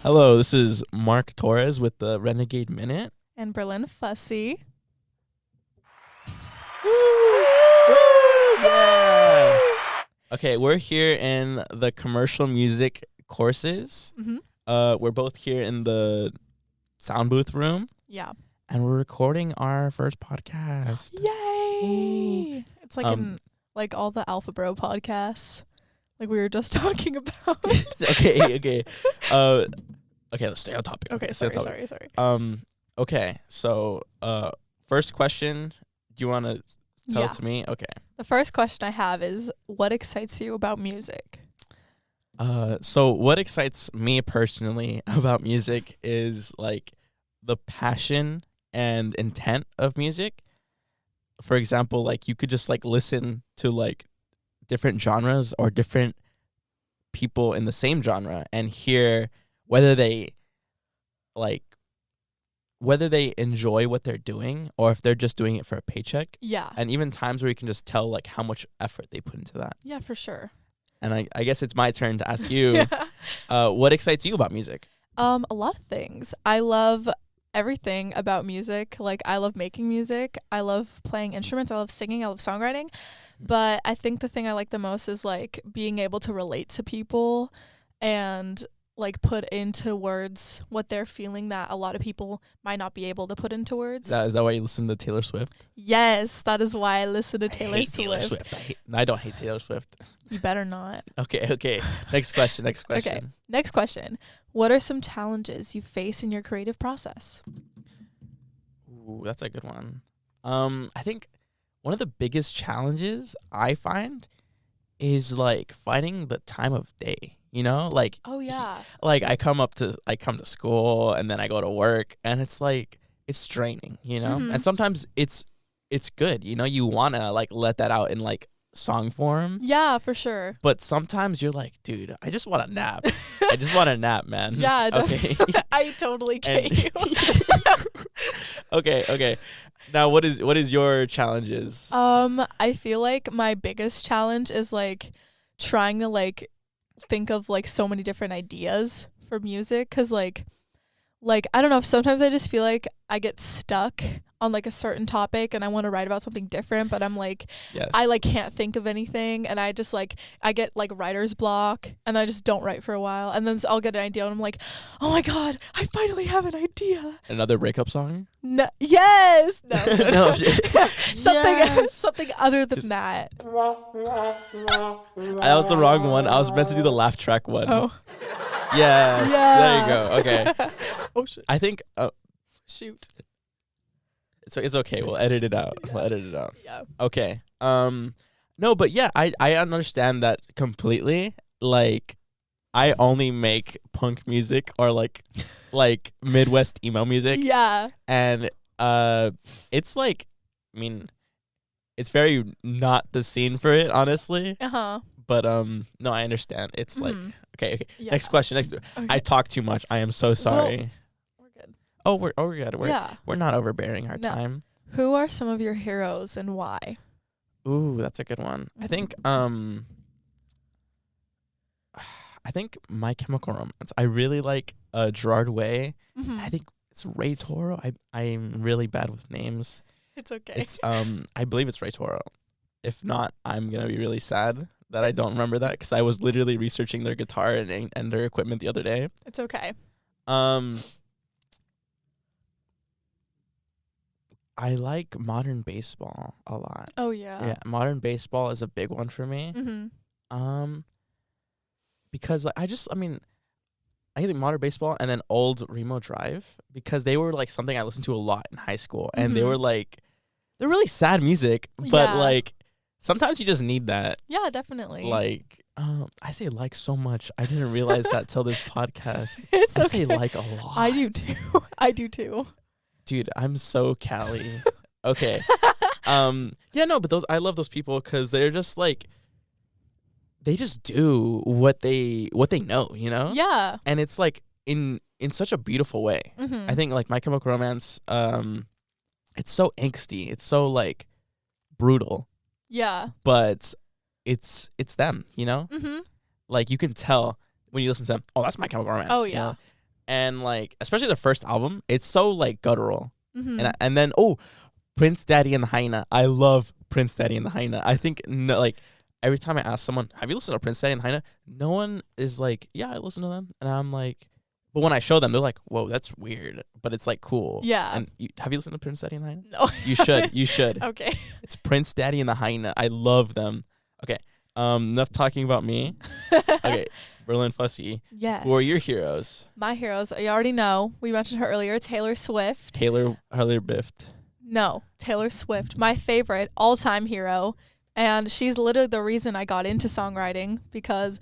Hello, this is Mark Torres with the Renegade Minute. And Berlin Fussy. Yeah. Okay, we're here in the commercial music courses. Mm-hmm. We're both here in the sound booth room, Yeah. and we're recording our first podcast. Yay! It's like like all the Alpha Bro podcasts, like we were just talking about. Okay. Okay, let's stay on topic. Okay, stay on sorry. topic. Okay, so first question. Do you want to tell it to me? Okay. The first question I have is, what excites you about music? So what excites me personally about music is like the passion and intent of music. For example, like you could just like listen to like different genres or different people in the same genre and hear whether they enjoy what they're doing or if they're just doing it for a paycheck. Yeah. And even times where you can just tell like how much effort they put into that. Yeah, for sure. And I guess it's my turn to ask you, what excites you about music? A lot of things. I love everything about music. Like, I love making music. I love playing instruments. I love singing. I love songwriting. But I think the thing I like the most is like being able to relate to people and like put into words what they're feeling that a lot of people might not be able to put into words. Is that why you listen to Taylor Swift? Yes, that is why I listen to Taylor Swift. Taylor Swift. I don't hate Taylor Swift. You better not. Okay. Next question. Okay, next question. What are some challenges you face in your creative process? Ooh, that's a good one. I think one of the biggest challenges I find is like finding the time of day. You know, like Oh yeah. like I come to school and then I go to work and it's like it's draining, you know? Mhm. And sometimes it's good, you know, you wanna like let that out in like song form. Yeah, for sure. But sometimes you're like, dude, I just want a nap. I just want a nap, man. Yeah, Okay. I totally get And- you. Okay. Now what is your challenges? I feel like my biggest challenge is like trying to like think of like so many different ideas for music, cuz like I don't know, sometimes I just feel like I get stuck on like a certain topic and I want to write about something different, but I'm like Yes. I like can't think of anything, and I just like I get like writer's block and I just don't write for a while, and then I'll get an idea and I'm like, "Oh my god, I finally have an idea." Another breakup song? No, yes. No. No. Something other than that. That was the wrong one. I was meant to do the laugh track one. Oh. Yes. Yeah. There you go. Okay. Oh shit. I think Shoot. it's okay. We'll edit it out. Yeah. Okay. No, but yeah, I understand that completely. Like I only make punk music or like Midwest emo music, Yeah. and it's like, I mean, it's very not the scene for it, honestly. Uh-huh. But no, I understand. It's like Mhm. okay. Yeah. Next question. Okay. I talk too much. I am so sorry. We're good. We're good. We're not overbearing our No. time. Who are some of your heroes and why? Ooh, that's a good one. I think My Chemical Romance. I really like Gerard Way. Mhm. I think it's Ray Toro. I'm really bad with names. It's okay. It's I believe it's Ray Toro. If not, I'm gonna be really sad that I don't remember that because I was literally researching their guitar and their equipment the other day. It's okay. I like modern baseball a lot. Oh yeah. Yeah, modern baseball is a big one for me. Mhm. Because like, I think modern baseball and then old Remo Drive, because they were like something I listened to a lot in high school, and they Mhm. were like, they're really sad music, but Yeah. like sometimes you just need that. Yeah, definitely. Like, I say like so much. I didn't realize that till this podcast. It's I okay. say like a lot. I do too. I do too. Dude, I'm so Cali. Okay. Yeah, no, but I love those people because they're just like, they just do what they know, you know? Yeah. And it's like in such a beautiful way. Mhm. I think like My Chemical Romance, it's so angsty. It's so like brutal, Yeah. but it's them, you know? Mhm. Like you can tell when you listen to them, oh, that's My Chemical Romance. Oh you yeah. know? and like especially the first album, it's so like guttural. Mm-hmm. And then Prince Daddy and the Hyena. I love Prince Daddy and the Hyena. I think no, like every time I ask someone, have you listened to Prince Daddy and the Hyena? No one is like, yeah, I listen to them, and I'm like, but when I show them, they're like, whoa, that's weird, but it's like cool. Yeah. And have you listened to Prince Daddy and the Hyena? No. You should. You should. Okay. It's Prince Daddy and the Hyena. I love them. Okay. Enough talking about me. Okay. Berlin Fussy. Yes. Who are your heroes? My heroes, you already know. We mentioned her earlier, Taylor Swift. Taylor Bift. No, Taylor Swift. My favorite all-time hero. And she's literally the reason I got into songwriting because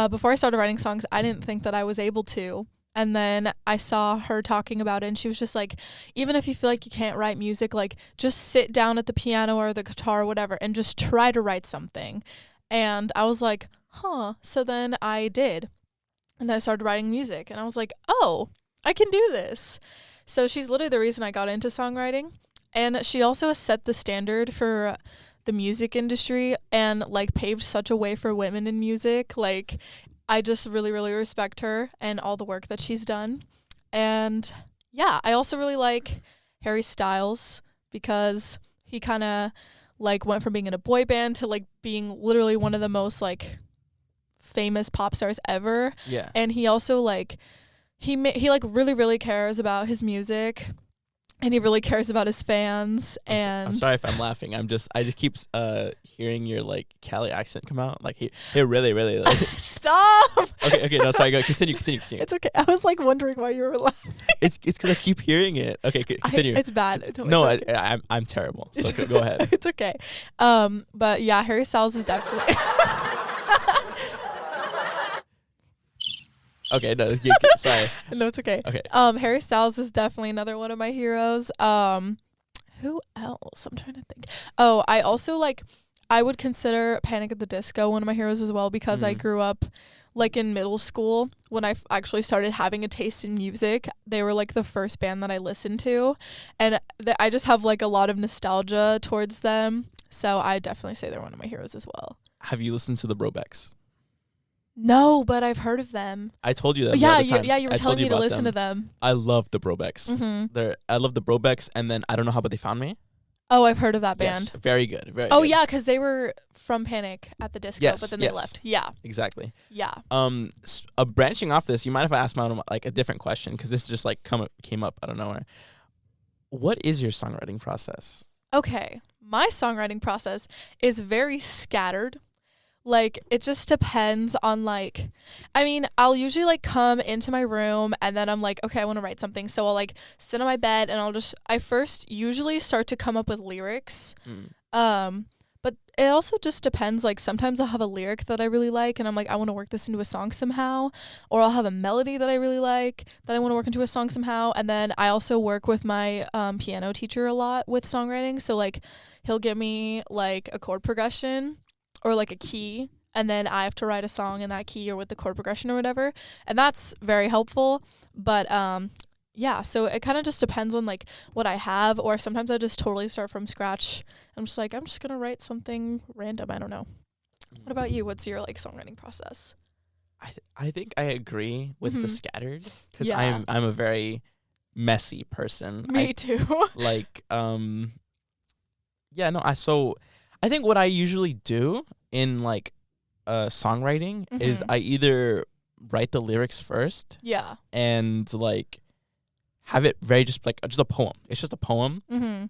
before I started writing songs, I didn't think that I was able to. And then I saw her talking about it, and she was just like, even if you feel like you can't write music, like just sit down at the piano or the guitar or whatever and just try to write something. And I was like, huh. So then I did. And then I started writing music, and I was like, oh, I can do this. So she's literally the reason I got into songwriting. And she also has set the standard for the music industry and like paved such a way for women in music. Like, I just really, really respect her and all the work that she's done. And yeah, I also really like Harry Styles because he kind of like went from being in a boy band to like being literally one of the most like famous pop stars ever. Yeah. And he also like he like really, really cares about his music. And he really cares about his fans. I'm sorry if I'm laughing. I just keep hearing your like Cali accent come out. Like he really like. Stop. Okay. No, sorry. Go continue. It's okay. I was like wondering why you were laughing. It's because I keep hearing it. Okay, continue. It's bad. No, it's okay. I'm terrible. So go ahead. It's okay. But yeah, Harry Styles is definitely. Okay, no, sorry. No, it's okay. Okay. Harry Styles is definitely another one of my heroes. Who else? I'm trying to think. Oh, I also I would consider Panic at the Disco one of my heroes as well because I grew up like in middle school when I actually started having a taste in music. They were like the first band that I listened to, and I just have like a lot of nostalgia towards them. So I definitely say they're one of my heroes as well. Have you listened to the Brobecks? No, but I've heard of them. I told you that. Yeah, you were telling me to listen to them. I love the Brobecks. Mm-hmm. I love the Brobecks, and then I don't know how, but they found me. Oh, I've heard of that band. Yes, very good. Very oh good. Yeah, because they were from Panic at the Disco, but then they left. Yeah. Exactly. Yeah. Branching off this, you mind if I ask my like a different question because this just like came up out of nowhere. What is your songwriting process? Okay, my songwriting process is very scattered. Like, it just depends on, like, I mean, I'll usually, like, come into my room, and then I'm like, okay, I want to write something. So I'll, like, sit on my bed, and I first usually start to come up with lyrics. But it also just depends. Like, sometimes I'll have a lyric that I really like, and I'm like, I want to work this into a song somehow. Or I'll have a melody that I really like that I want to work into a song somehow. And then I also work with my piano teacher a lot with songwriting. So, like, he'll give me, like, a chord progression or like a key, and then I have to write a song in that key or with the chord progression or whatever, and that's very helpful. But yeah, so it kind of just depends on like what I have, or sometimes I just totally start from scratch. I'm just like, I'm just gonna write something random. I don't know. What about you? What's your like songwriting process? I think I agree with the scattered because Yeah. I'm a very messy person. Me too. Like yeah, no, I think what I usually do in like songwriting is I either write the lyrics first, Yeah. and like have it very just a poem. It's just a poem, Mm-hmm.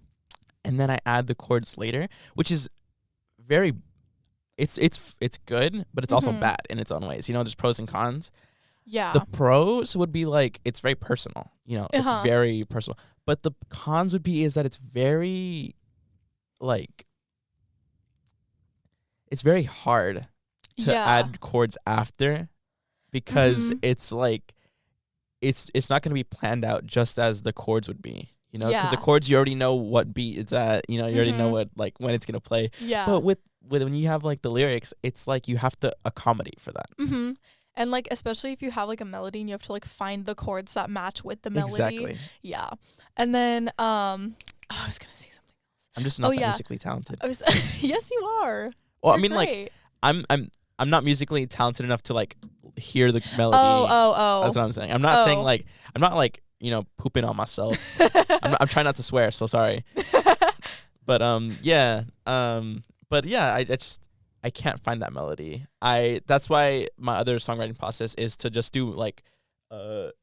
and then I add the chords later, which is very, it's good, but it's also bad in its own ways. You know, there's pros and cons. Yeah. The pros would be like it's very personal. You know, it's very personal. But the cons would be is that it's very like. It's very hard to add chords after because it's like it's not going to be planned out just as the chords would be, you know, because the chords you already know what beat it's at, you know, you already know what like when it's going to play. Yeah. But with when you have like the lyrics, it's like you have to accommodate for that. Mm-hmm. And like especially if you have like a melody and you have to like find the chords that match with the melody. Exactly. Yeah. And then I was going to say something else. I'm just not that musically talented. Yes, you are. Well, You're I mean, great. like, I'm not musically talented enough to like hear the melody. Oh. That's what I'm saying. I'm not saying Oh. like I'm not like pooping on myself. I'm trying not to swear, so sorry. But I can't find that melody. That's why my other songwriting process is to just do like what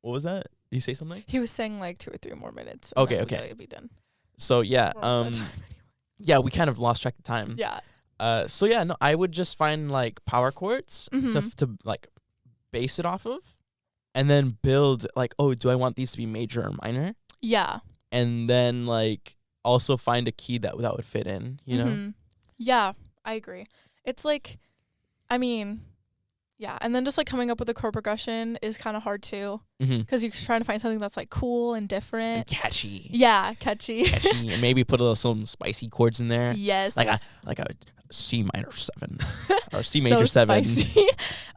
was that? Did you say something? He was saying like 2 or 3 more minutes. Okay, then okay. We gotta be done. So yeah, We're almost at time anyway. yeah, we kind of lost track of time. Yeah. So yeah, no, I would just find like power chords to like base it off of, and then build like, oh, do I want these to be major or minor? Yeah. And then like also find a key that would fit in, you know? Yeah, I agree. It's like, I mean, yeah, and then just like coming up with a chord progression is kind of hard too, because you're trying to find something that's like cool and different, and catchy. Yeah, catchy, and maybe put a little some spicy chords in there. Yes, like a C minor 7 or C major 7. Spicy.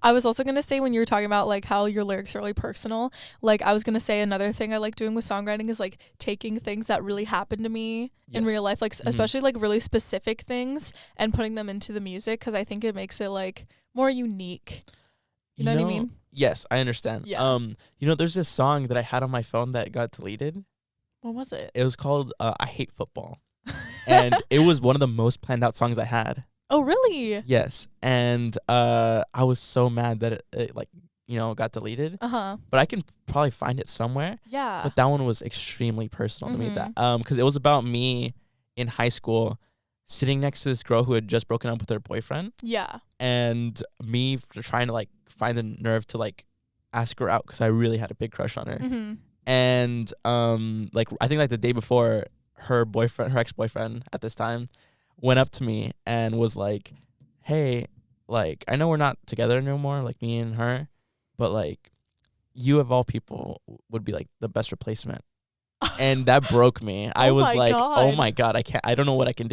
I was also gonna say, when you were talking about like how your lyrics are really personal, like I was gonna say another thing I like doing with songwriting is like taking things that really happened to me in real life, like especially like really specific things, and putting them into the music, because I think it makes it like more unique. You know what I mean? Yes, I understand. Yeah. There's this song that I had on my phone that got deleted. What was it? It was called I Hate Football. And it was one of the most planned out songs I had. Oh, really? Yes. And I was so mad that it got deleted. Uh-huh. But I can probably find it somewhere. Yeah. But that one was extremely personal to me. Because it was about me in high school sitting next to this girl who had just broken up with her boyfriend. Yeah. And me trying to like find the nerve to like ask her out, because I really had a big crush on her. And I think like the day before, her ex-boyfriend at this time went up to me and was like, hey, like, I know we're not together no more, like me and her, but like you of all people would be like the best replacement. And that broke me. I was like, God. Oh my God, I don't know what I can do.